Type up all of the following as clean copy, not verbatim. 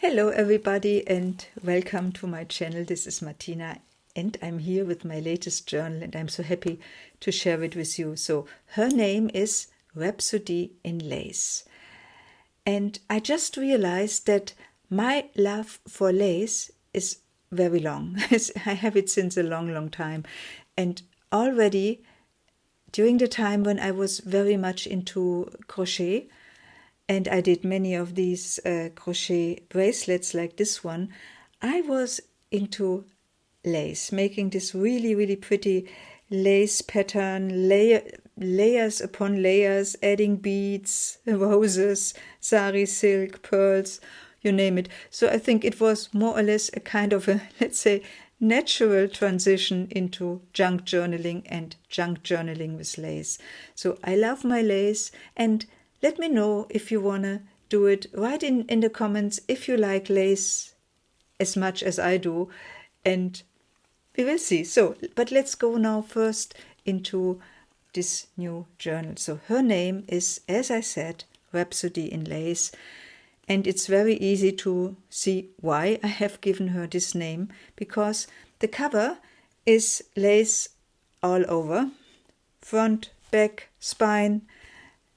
Hello everybody and welcome to my channel. This is Martina and I'm here with my latest journal and I'm so happy to share it with you. So her name is Rhapsody in Lace. And I just realized that my love for lace is very long. I have it since a long time. And already during the time when I was very much into crochet, and I did many of these crochet bracelets like this one, I was into lace, making this really pretty lace pattern, layers upon layers, adding beads, roses, sari silk, pearls, you name it. So I think it was more or less a kind of a, let's say, natural transition into junk journaling and junk journaling with lace. So I love my lace, and let me know if you want to do it. Write in the comments if you like lace as much as I do, and we will see. So, but let's go now first into this new journal. So her name is, as I said, Rhapsody in Lace, and it's very easy to see why I have given her this name, because the cover is lace all over, front, back, spine,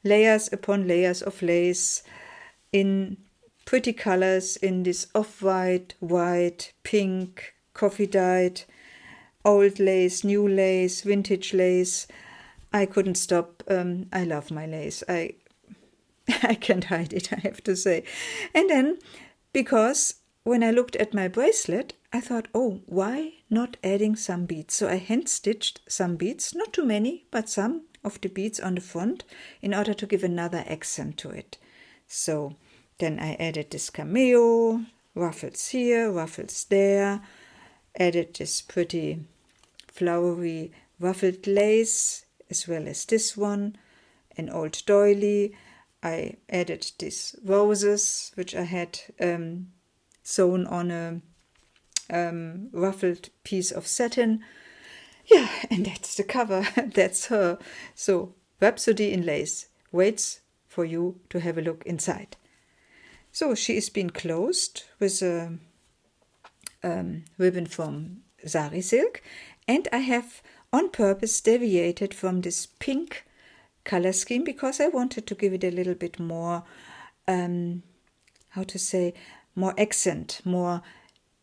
layers upon layers of lace in pretty colors, in this off-white, white, pink, coffee-dyed, old lace, new lace, vintage lace. I couldn't stop. I love my lace. I can't hide it, I have to say. And then, because when I looked at my bracelet, I thought, oh, why not adding some beads? So I hand-stitched some beads, not too many, but some of the beads on the front in order to give another accent to it. So then I added this cameo, ruffles here, ruffles there, added this pretty flowery ruffled lace as well as this one, an old doily. I added these roses which I had sewn on a ruffled piece of satin. Yeah, and that's the cover. That's her. So Rhapsody in Lace waits for you to have a look inside. So she is being closed with a ribbon from sari silk, and I have on purpose deviated from this pink color scheme because I wanted to give it a little bit more, how to say, more accent, more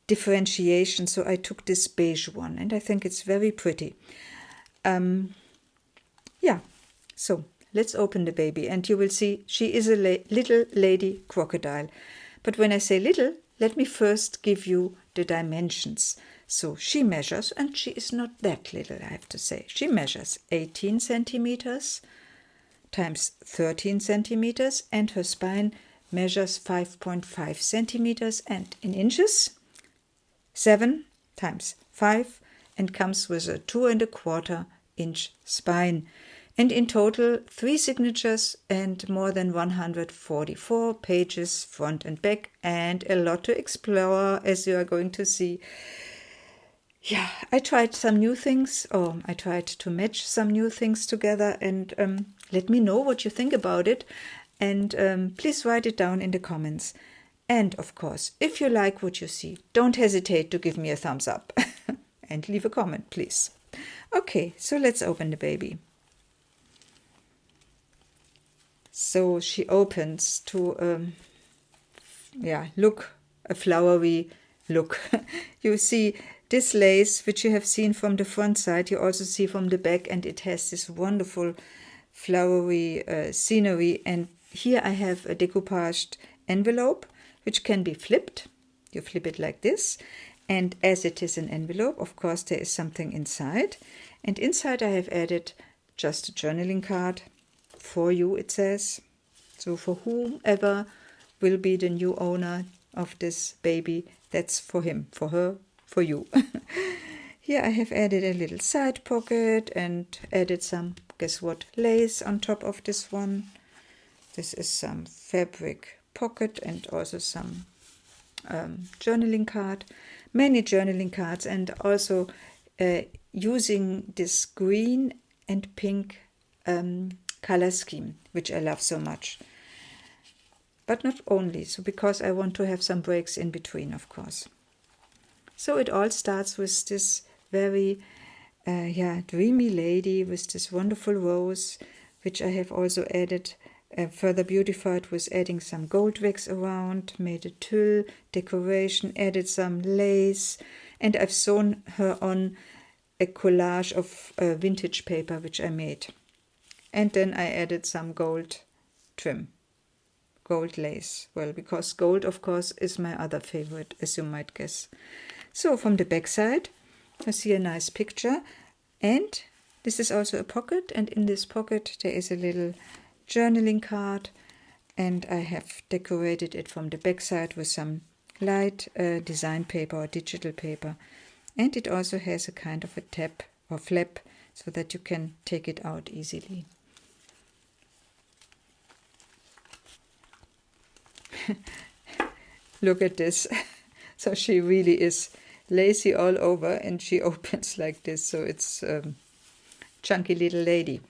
differentiation. So I took this beige one, and I think it's very pretty. Yeah, so let's open the baby, and you will see she is a little lady crocodile. But when I say little, let me first give you the dimensions. So she measures, and she is not that little, I have to say. She measures 18 centimeters times 13 centimeters, and her spine measures 5.5 centimeters, and in inches 7 times 5, and comes with a 2¼ inch spine. And in total 3 signatures and more than 144 pages front and back, and a lot to explore, as you are going to see. Yeah, I tried some new things, or I tried to match some new things together, and let me know what you think about it, and please write it down in the comments. And of course, if you like what you see, don't hesitate to give me a thumbs up and leave a comment, please. Okay, so let's open the baby. So she opens to, look, a flowery look. You see this lace, which you have seen from the front side, you also see from the back, and it has this wonderful flowery scenery. And here I have a decoupaged envelope, which can be flipped. You flip it like this, and as it is an envelope, of course there is something inside, and inside I have added just a journaling card for you, it says. So for whomever will be the new owner of this baby, that's for him, for her, for you. Here I have added a little side pocket and added some, guess what, lace on top of this one. This is some fabric pocket and also some journaling card, many journaling cards, and also using this green and pink color scheme, which I love so much. but not only, so because I want to have some breaks in between, of course. So it all starts with this very dreamy lady with this wonderful rose, which I have also added, further beautified with adding some gold wax around, made a tulle decoration, added some lace, and I've sewn her on a collage of vintage paper which I made. And then I added some gold trim, gold lace. Well, because gold, of course, is my other favorite, as you might guess. So from the back side, you see a nice picture. And this is also a pocket. And in this pocket, there is a little journaling card. And I have decorated it from the back side with some light design paper or digital paper. And it also has a kind of a tab or flap so that you can take it out easily. Look at this. So she really is lacy all over, and she opens like this. So it's chunky little lady,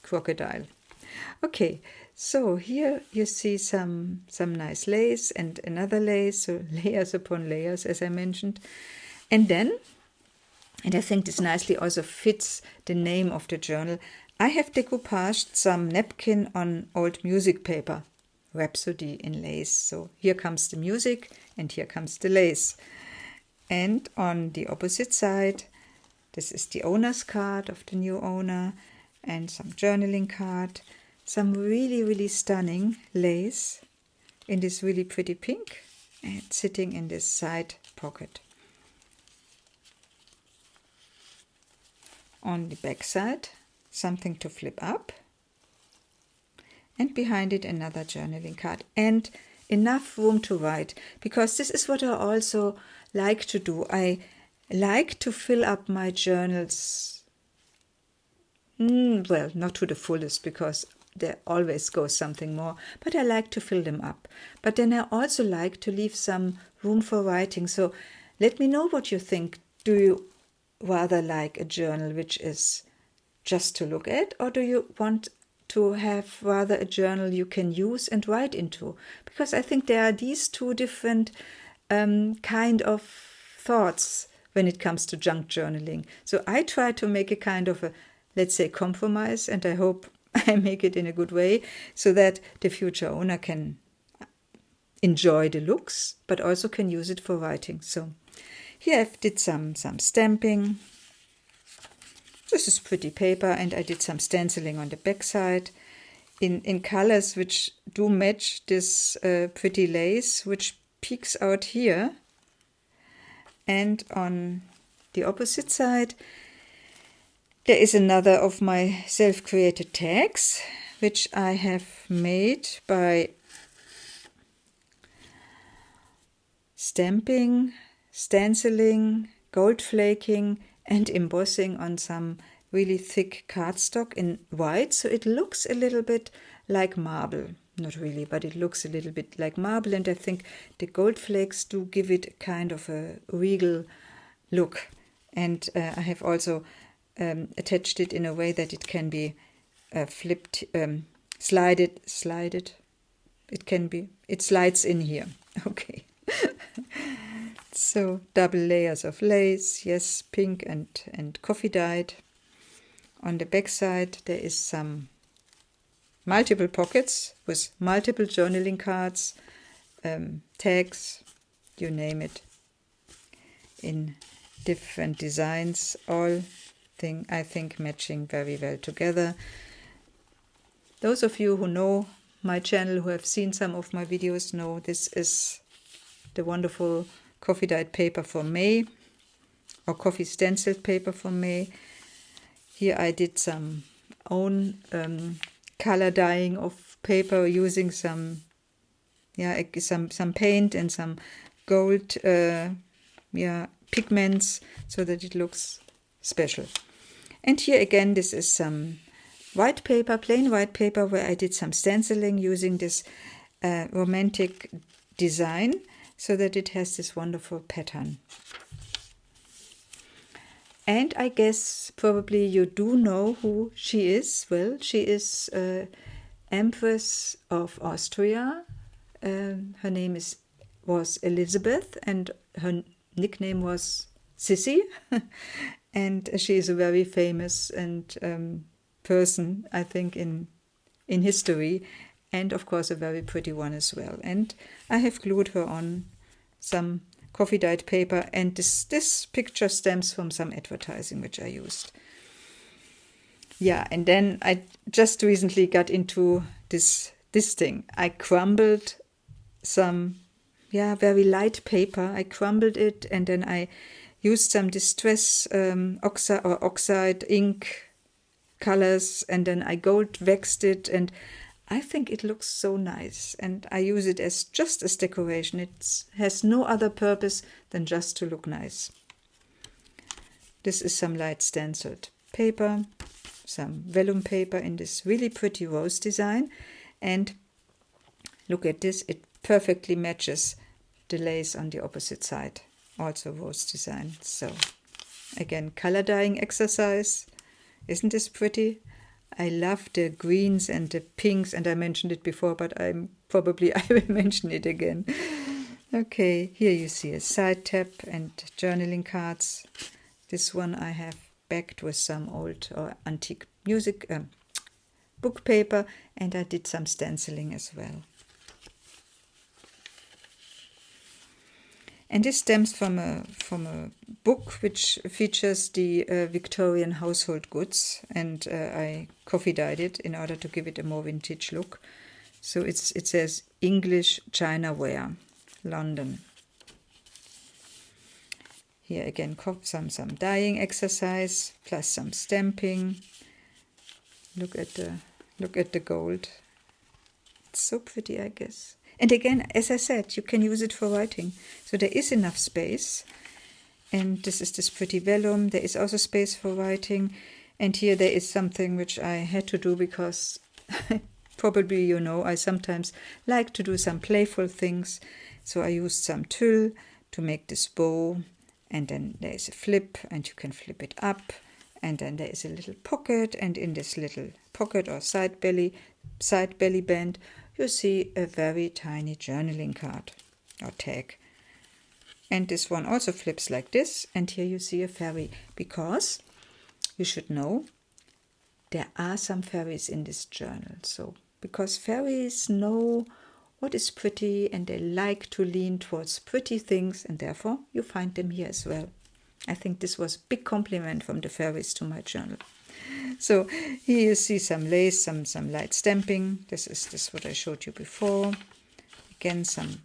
crocodile. Okay, so here you see some nice lace and another lace, so layers upon layers, as I mentioned. And then, and I think this nicely also fits the name of the journal, I have decoupaged some napkin on old music paper, Rhapsody in lace. So here comes the music and here comes the lace. And on the opposite side, this is the owner's card of the new owner and some journaling card, some really, really stunning lace in this really pretty pink and sitting in this side pocket. On the back side, something to flip up. And behind it another journaling card and enough room to write, because this is what I also like to do. I like to fill up my journals, well, not to the fullest, because there always goes something more, but I like to fill them up. But then I also like to leave some room for writing. So let me know what you think. Do you rather like a journal which is just to look at, or do you want to have rather a journal you can use and write into? Because I think there are these two different kind of thoughts when it comes to junk journaling. So I try to make a kind of a, let's say, compromise, and I hope I make it in a good way so that the future owner can enjoy the looks, but also can use it for writing. So here I did some stamping. This is pretty paper, and I did some stenciling on the back side in colors which do match this pretty lace, which peeks out here. And on the opposite side, there is another of my self-created tags, which I have made by stamping, stenciling, gold flaking, and embossing on some really thick cardstock in white, so it looks a little bit like marble. Not really, but it looks a little bit like marble, and I think the gold flakes do give it kind of a regal look. And I have also attached it in a way that it can be flipped, slided. It slides in here. Okay. So double layers of lace, yes, pink and coffee dyed. On the back side there is some multiple pockets with multiple journaling cards, tags, you name it, in different designs, all I think matching very well together. Those of you who know my channel, who have seen some of my videos, know this is the wonderful coffee dyed paper for May, or coffee stenciled paper for May. Here I did some own color dyeing of paper using some paint and some gold pigments so that it looks special. And here again, this is some white paper, plain white paper, where I did some stenciling using this romantic design so that it has this wonderful pattern. And I guess probably you do know who she is. Well, she is Empress of Austria, Her name was Elizabeth, and her nickname was Sissy. And she is a very famous and person, I think, in history, and of course a very pretty one as well. And I have glued her on some coffee dyed paper, and this picture stems from some advertising which I used. Yeah, and then I just recently got into this thing. I crumbled some very light paper. I crumbled it, and then I used some distress oxide ink colors, and then I gold waxed it, and I think it looks so nice, and I use it as just as decoration. It has no other purpose than just to look nice. This is some light stenciled paper, some vellum paper in this really pretty rose design, and look at this, it perfectly matches the lace on the opposite side, also rose design. So again, color dyeing exercise. Isn't this pretty? I love the greens and the pinks, and I mentioned it before, but I will mention it again. Okay, here you see a side tab and journaling cards. This one I have backed with some old or antique music book paper, and I did some stenciling as well. And this stems from a book which features the Victorian household goods, and I coffee dyed it in order to give it a more vintage look. So it says English China Ware, London. Here again, some dyeing exercise plus some stamping. Look at the gold. It's so pretty, I guess. And again, as I said, you can use it for writing. So there is enough space. And this is this pretty vellum. There is also space for writing. And here there is something which I had to do because probably you know I sometimes like to do some playful things. So I used some tulle to make this bow. And then there is a flip, and you can flip it up. And then there is a little pocket. And in this little pocket or side belly band, you see a very tiny journaling card or tag. And this one also flips like this, and here you see a fairy, because you should know there are some fairies in this journal. So because fairies know what is pretty and they like to lean towards pretty things, and therefore you find them here as well. I think this was a big compliment from the fairies to my journal. So here you see some lace, some light stamping. This is what I showed you before. Again, some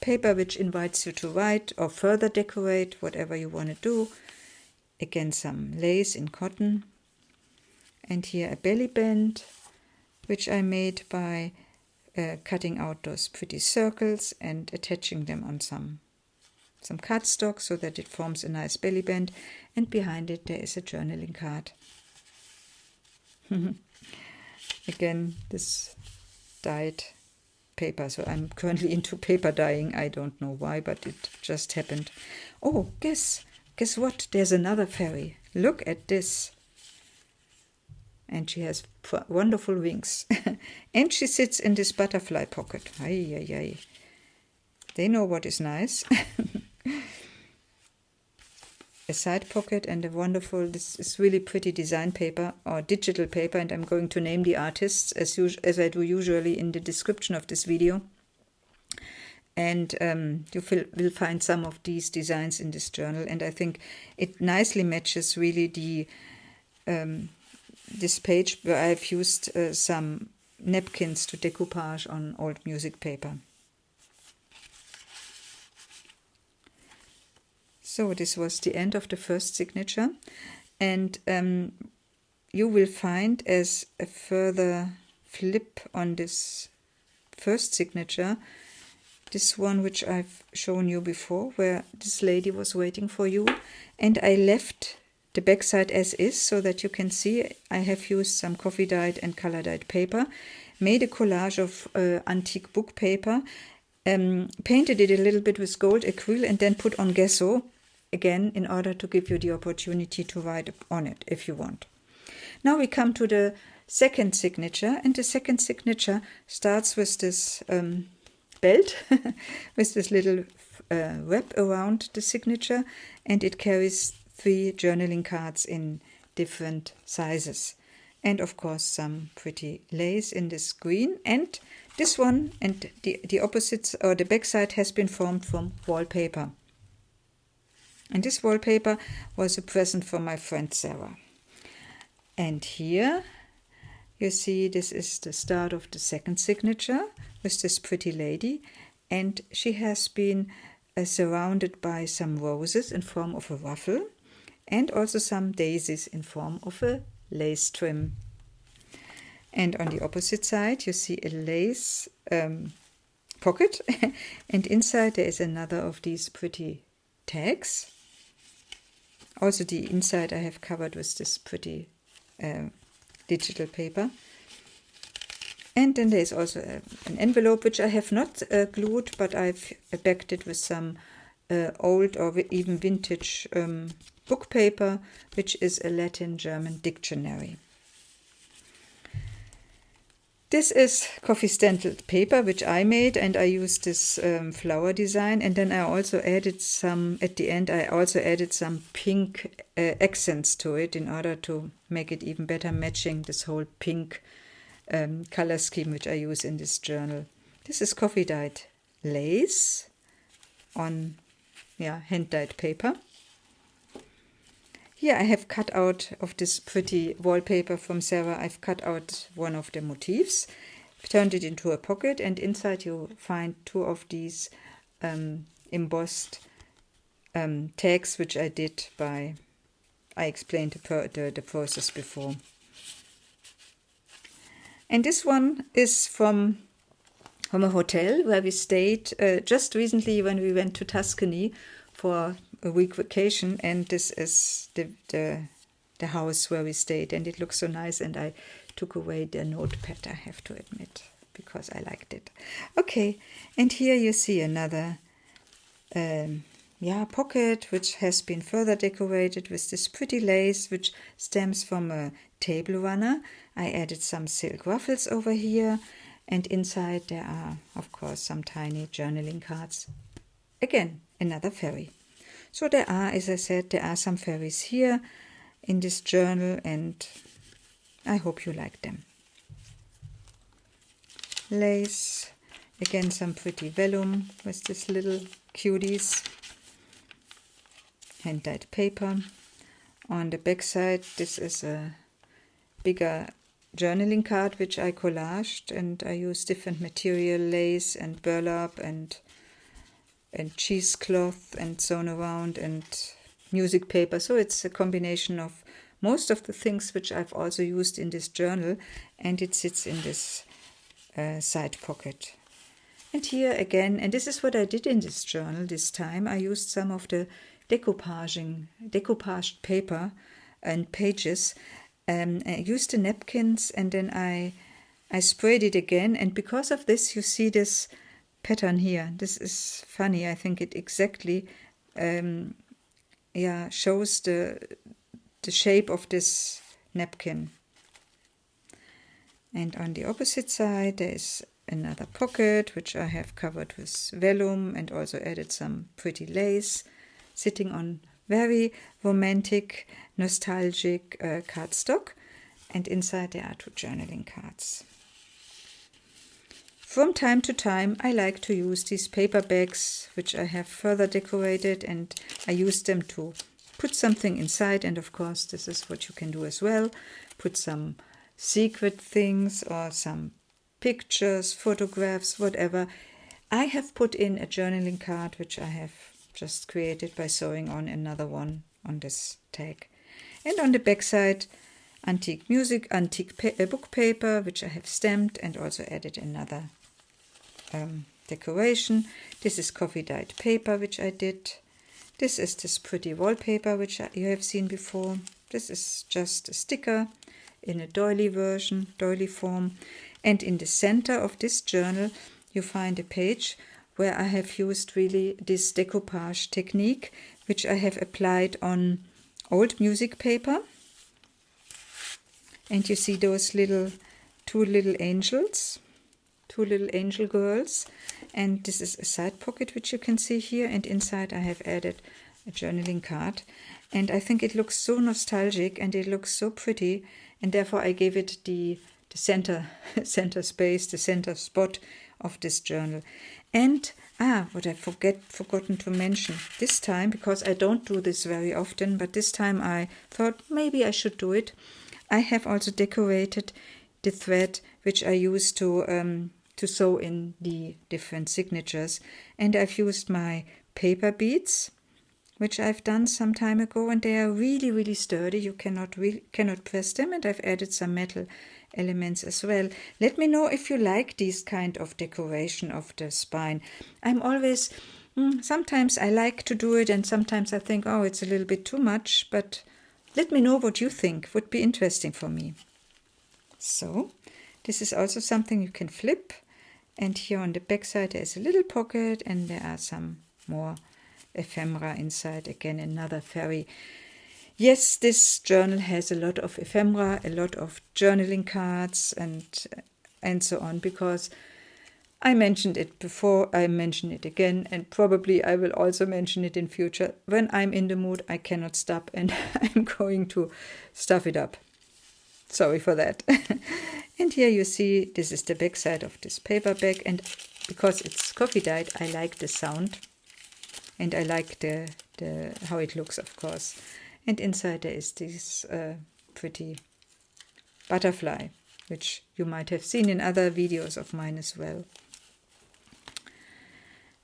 paper which invites you to write or further decorate, whatever you want to do. Again, some lace in cotton. And here a belly band, which I made by cutting out those pretty circles and attaching them on some cardstock so that it forms a nice belly band, and behind it there is a journaling card. Again, this dyed paper, so I'm currently into paper dyeing. I don't know why, but it just happened. Oh, guess what? There's another fairy. Look at this. And she has wonderful wings. And she sits in this butterfly pocket. Ay, ay, ay. They know what is nice. A side pocket and a wonderful, this is really pretty design paper or digital paper, and I'm going to name the artists as I do usually in the description of this video. And you will find some of these designs in this journal, and I think it nicely matches really the this page where I've used some napkins to decoupage on old music paper. So this was the end of the first signature, and you will find as a further flip on this first signature, this one which I've shown you before, where this lady was waiting for you, and I left the backside as is so that you can see I have used some coffee dyed and color dyed paper, made a collage of antique book paper, painted it a little bit with gold acrylic, and then put on gesso again in order to give you the opportunity to write on it if you want. Now we come to the second signature, and the second signature starts with this belt with this little wrap around the signature, and it carries 3 journaling cards in different sizes, and of course some pretty lace in this green. And this one and the opposites, or the back side, has been formed from wallpaper, and this wallpaper was a present from my friend Sarah. And here you see this is the start of the second signature with this pretty lady, and she has been surrounded by some roses in form of a ruffle, and also some daisies in form of a lace trim. And on the opposite side you see a lace pocket and inside there is another of these pretty tags. Also the inside I have covered with this pretty digital paper. And then there is also an envelope which I have not glued, but I've backed it with some old or even vintage book paper, which is a Latin-German dictionary. This is coffee stenciled paper which I made, and I used this flower design, and then I also added some, at the end I also added some pink accents to it in order to make it even better, matching this whole pink color scheme which I use in this journal. This is coffee dyed lace on hand dyed paper. Here I have cut out of this pretty wallpaper from Sarah, I've cut out one of the motifs, turned it into a pocket, and inside you find 2 of these embossed tags which I did by, I explained the process before. And this one is from a hotel where we stayed just recently when we went to Tuscany for a week vacation, and this is the house where we stayed, and it looks so nice, and I took away the notepad, I have to admit, because I liked it. Okay, and here you see another pocket which has been further decorated with this pretty lace which stems from a table runner. I added some silk ruffles over here, and inside there are of course some tiny journaling cards. Again, another fairy. So there are, as I said, there are some fairies here in this journal, and I hope you like them. Lace, again some pretty vellum with these little cuties. Hand dyed paper. On the back side, this is a bigger journaling card which I collaged, and I used different material, lace and burlap and cheesecloth and sewn around, and music paper. So it's a combination of most of the things which I've also used in this journal, and it sits in this side pocket. And here again, and this is what I did in this journal this time, I used some of the decoupaged paper and pages. I used the napkins, and then I sprayed it again, and because of this you see this pattern here. This is funny. I think it exactly shows the shape of this napkin. And on the opposite side there is another pocket which I have covered with vellum and also added some pretty lace, sitting on very romantic, nostalgic cardstock, and inside there are 2 journaling cards. From time to time I like to use these paper bags which I have further decorated, and I use them to put something inside, and of course this is what you can do as well. Put some secret things or some pictures, photographs, whatever. I have put in a journaling card which I have just created by sewing on another one on this tag. And on the back side, antique book paper which I have stamped and also added another decoration. This is coffee dyed paper which I did. This is this pretty wallpaper which you have seen before. This is just a sticker in a doily version, doily form. And in the center of this journal you find a page where I have used really this decoupage technique which I have applied on old music paper. And you see those two little angels, two little angel girls. And this is a side pocket which you can see here, and inside I have added a journaling card. And I think it looks so nostalgic and it looks so pretty, and therefore I gave it the center space, the center spot of this journal. And what I forgotten to mention this time, because I don't do this very often, but this time I thought maybe I should do it. I have also decorated the thread which I use to sew in the different signatures, and I've used my paper beads, which I've done some time ago, and they are really sturdy. You cannot press them, and I've added some metal elements as well. Let me know if you like these kind of decoration of the spine. I'm always, sometimes I like to do it, and sometimes I think, oh, it's a little bit too much, but let me know what you think. Would be interesting for me. So, this is also something you can flip, and here on the back side there is a little pocket, and there are some more ephemera inside. Again, another fairy. Yes, this journal has a lot of ephemera, a lot of journaling cards and so on, because I mentioned it before, I mention it again, and probably I will also mention it in future. When I'm in the mood, I cannot stop, and I'm going to stuff it up. Sorry for that. And here you see, this is the back side of this paper bag, and because it's coffee dyed, I like the sound, and I like the how it looks, of course. And inside there is this pretty butterfly, which you might have seen in other videos of mine as well.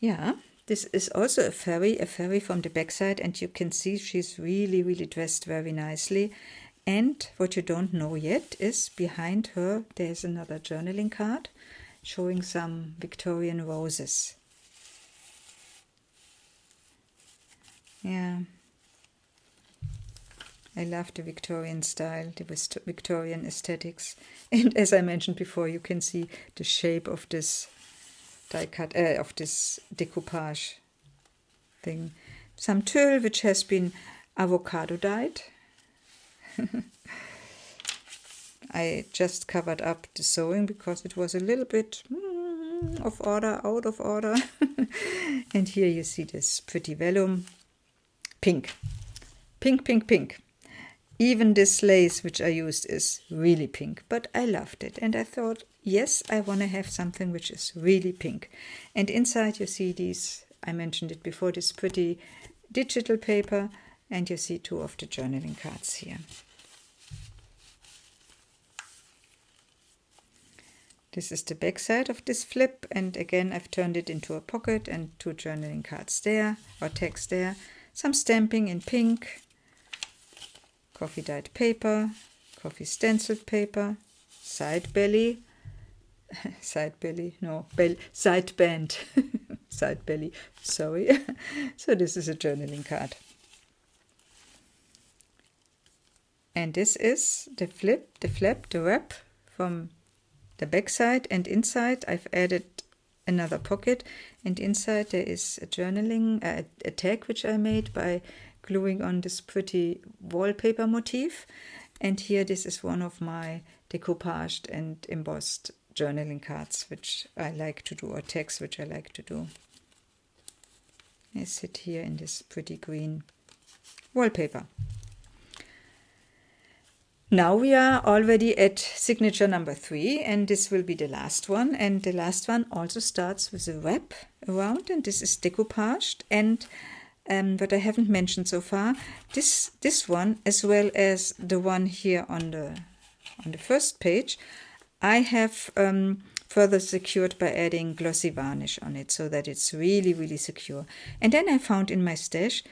Yeah, this is also a fairy from the backside, and you can see she's really dressed very nicely. And what you don't know yet is behind her there's another journaling card showing some Victorian roses. Yeah, I love the Victorian style, the Victorian aesthetics. And as I mentioned before, you can see the shape of this die cut, of this decoupage thing. Some tulle which has been avocado dyed. I just covered up the sewing because it was a little bit out of order. And here you see this pretty vellum. Pink. Even this lace which I used is really pink, but I loved it. And I thought, yes, I want to have something which is really pink. And inside you see these, I mentioned it before, this pretty digital paper, and you see two of the journaling cards here. This is the back side of this flip, and again I've turned it into a pocket and two journaling cards there, or text there. Some stamping in pink, coffee dyed paper, coffee stenciled paper, side band, side belly, sorry. So this is a journaling card. And this is the the wrap from the back side, and inside I've added another pocket, and inside there is a journaling, a tag which I made by gluing on this pretty wallpaper motif. And here this is one of my decoupaged and embossed journaling cards which I like to do, or tags which I like to do. They sit here in this pretty green wallpaper. Now we are already at signature number 3, and this will be the last one. And the last one also starts with a wrap around, and this is decoupaged. And what I haven't mentioned so far, this one, as well as the one here on the first page, I have further secured by adding glossy varnish on it, so that it's really secure. And then I found in my stash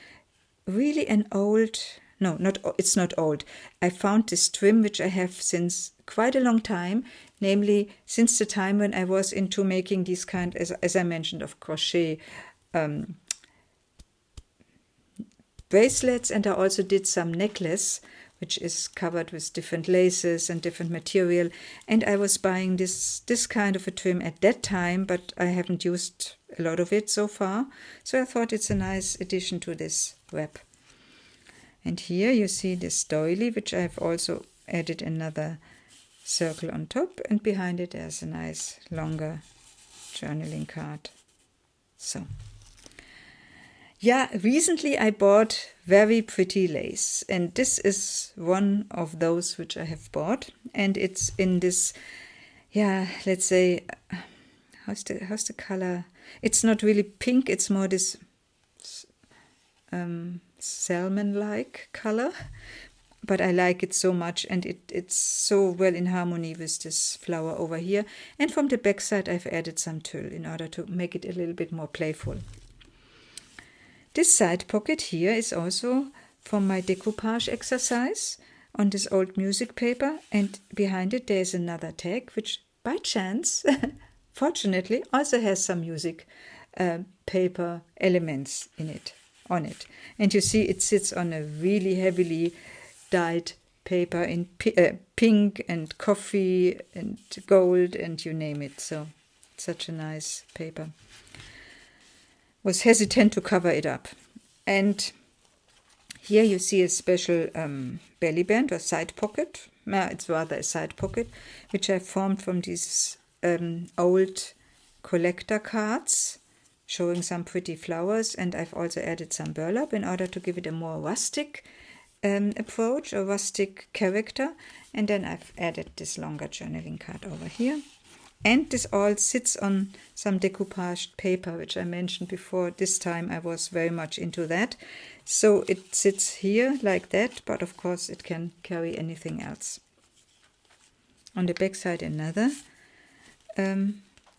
really an old... No, it's not old. I found this trim which I have since quite a long time, namely since the time when I was into making these kind, as I mentioned, of crochet bracelets, and I also did some necklace which is covered with different laces and different material, and I was buying this kind of a trim at that time, but I haven't used a lot of it so far, so I thought it's a nice addition to this wrap. And here you see this doily, which I've also added another circle on top, and behind it there's a nice longer journaling card. So yeah, recently I bought very pretty lace, and this is one of those which I have bought, and it's in this, yeah, let's say, how's the color? It's not really pink, it's more this salmon-like color, but I like it so much, and it's so well in harmony with this flower over here. And from the back side I've added some tulle in order to make it a little bit more playful. This side pocket here is also from my decoupage exercise on this old music paper, and behind it there is another tag which by chance fortunately also has some music paper elements on it. And you see it sits on a really heavily dyed paper in pink and coffee and gold and you name it. So such a nice paper. Was hesitant to cover it up. And here you see a special belly band or side pocket. It's rather a side pocket, which I formed from these old collector cards showing some pretty flowers, and I've also added some burlap in order to give it a more rustic approach, a rustic character. And then I've added this longer journaling card over here. And this all sits on some decoupaged paper, which I mentioned before. This time I was very much into that. So it sits here like that, but of course it can carry anything else. On the back side another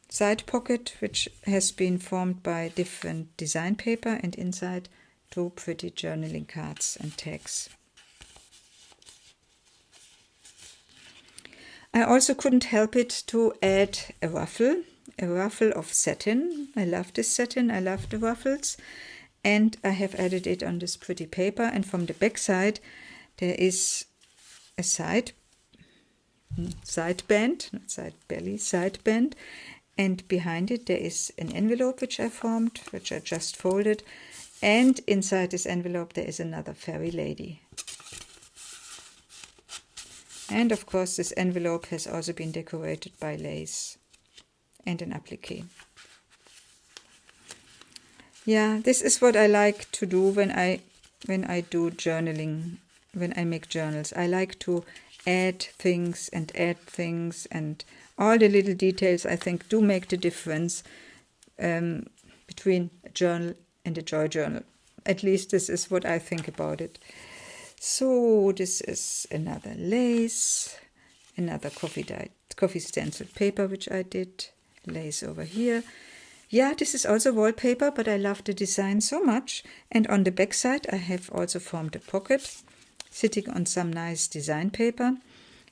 side pocket, which has been formed by different design paper, and inside two pretty journaling cards and tags. I also couldn't help it to add a ruffle of satin. I love this satin, I love the ruffles, and I have added it on this pretty paper. And from the back side there is a side band, not side belly, side band, and behind it there is an envelope which I formed, which I just folded, and inside this envelope there is another fairy lady. And of course this envelope has also been decorated by lace and an applique. Yeah, this is what I like to do when I do journaling, when I make journals. I like to add things, and all the little details I think do make the difference between a journal and a joy journal. At least this is what I think about it. So this is another lace, another coffee stenciled paper which I did, lace over here. Yeah, this is also wallpaper, but I love the design so much. And on the back side I have also formed a pocket sitting on some nice design paper,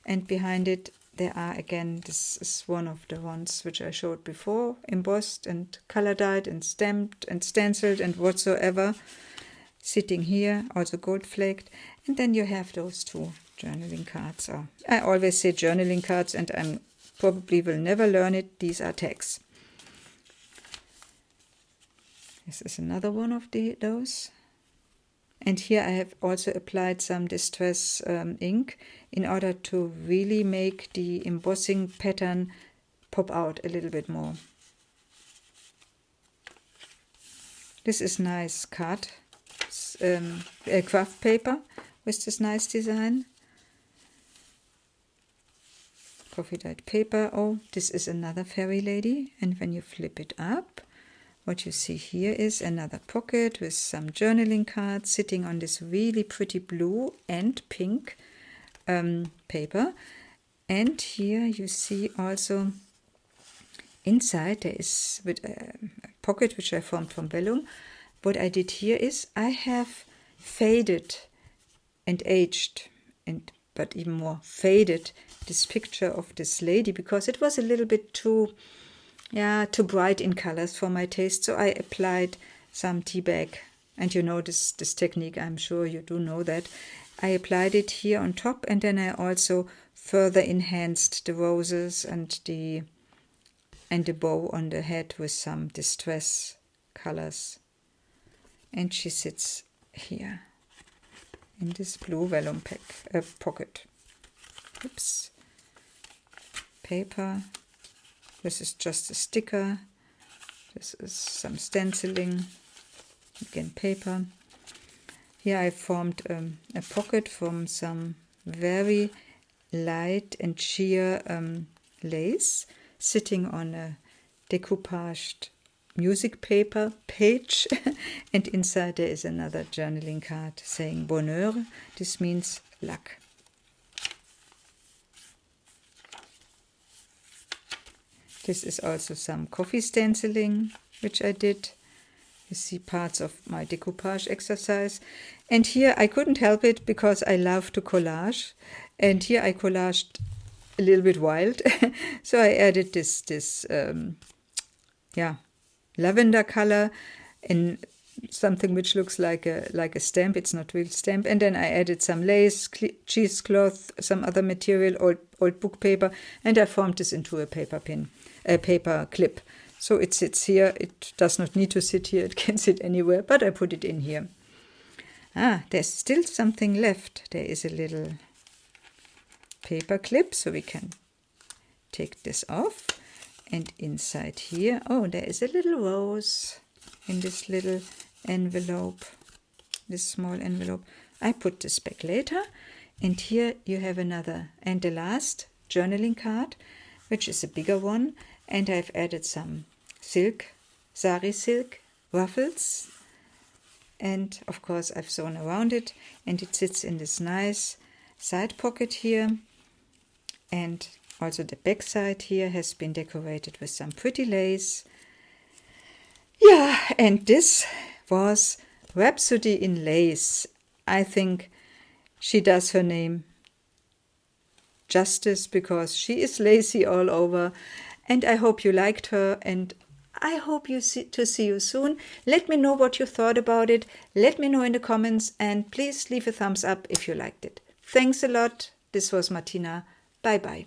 and behind it there are, again, this is one of the ones which I showed before, embossed and color dyed and stamped and stenciled and whatsoever, sitting here, also gold flaked. And then you have those two journaling cards. I always say journaling cards, and I probably will never learn it. These are tags. This is another one of those. And here I have also applied some distress ink in order to really make the embossing pattern pop out a little bit more. This is nice card, craft paper with this nice design. Coffee dyed paper. Oh, this is another fairy lady. And when you flip it up, what you see here is another pocket with some journaling cards sitting on this really pretty blue and pink paper. And here you see also inside there is with a pocket which I formed from vellum. What I did here is I have faded and aged, but even more faded, this picture of this lady, because it was a little bit too bright in colors for my taste. So I applied some tea bag, and you know this technique, I'm sure you do know that. I applied it here on top, and then I also further enhanced the roses and the bow on the head with some distress colors. And she sits here in this blue vellum pocket. oops, paper. This is just a sticker. This is some stenciling, again paper. Here I formed a pocket from some very light and sheer lace sitting on a decoupaged music paper page, and inside there is another journaling card saying bonheur. This means luck. This is also some coffee stenciling which I did. You see parts of my decoupage exercise. And here I couldn't help it because I love to collage. And here I collaged a little bit wild. So I added this lavender color in something which looks like a stamp. It's not real stamp. And then I added some lace, cheesecloth, some other material, old book paper, and I formed this into a paper clip. So it sits here. It does not need to sit here. It can sit anywhere, but I put it in here. There's still something left. There is a little paper clip, so we can take this off. And inside here, there is a little rose in this little envelope, this small envelope. I put this back later. And here you have another, and the last journaling card, which is a bigger one. And I've added some silk, sari silk, ruffles. And of course I've sewn around it, and it sits in this nice side pocket here. And also the back side here has been decorated with some pretty lace. Yeah, and this was Rhapsody in Lace. I think she does her name justice because she is lacy all over. And I hope you liked her, and I hope to see you soon. Let me know what you thought about it. Let me know in the comments, and please leave a thumbs up if you liked it. Thanks a lot. This was Martina. Bye-bye.